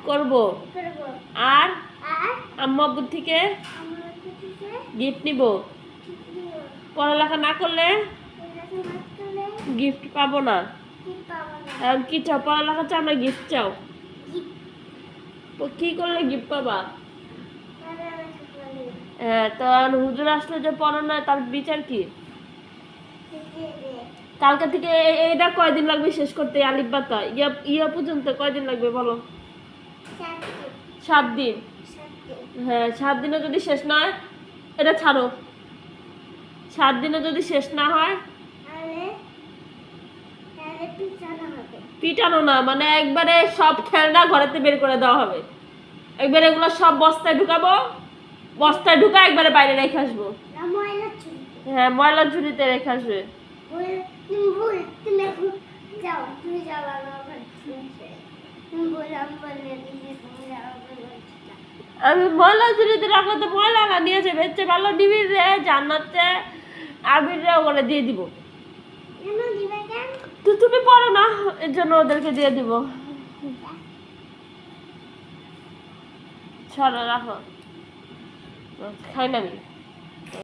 করব আর আম্মু আব্বু থেকে গিফট নিব। পড়ালেখা না করলে গিফট পাবো না। এখন কি চাও? পড়ালেখা চাও না গিফট চাও? কি করলে গিফট পাবা? হ্যাঁ, তো হুজুর আসলে যে পড়ো না তার বিচার কি? কালকে থেকে এইটা কয়দিন লাগবে শেষ করতে? আলিফ বাতা ইয়া পর্যন্ত কয়দিন লাগবে বলো? 7 দিন। হ্যাঁ, 7 দিনে যদি শেষ না হয়, এটা ছাড়ো। 7 দিনে যদি শেষ না হয় পিটানো না, মানে একবারে সব খেলনা ঘরেতে বের করে দেওয়া হবে। একবারে এগুলো সব বস্তায় ঢুকাবো, বস্তায় ঢুকা একবারে বাইরে রেখে আসবো। হ্যাঁ, ময়লার ঝুড়িতে রেখে আসবে। আমি ময়লা ঝুড়িতে রাখলে তো ময়লা না নিয়ে যাবে, হচ্ছে ভালো নিবিড় রে জান্নাতে আবির রে ওগুলো দিয়ে দিব। তো তুমি পড়ো না, এর জন্য ওদেরকে দিয়ে দিব। ছাড়ো, রাখো, খাই না আমি।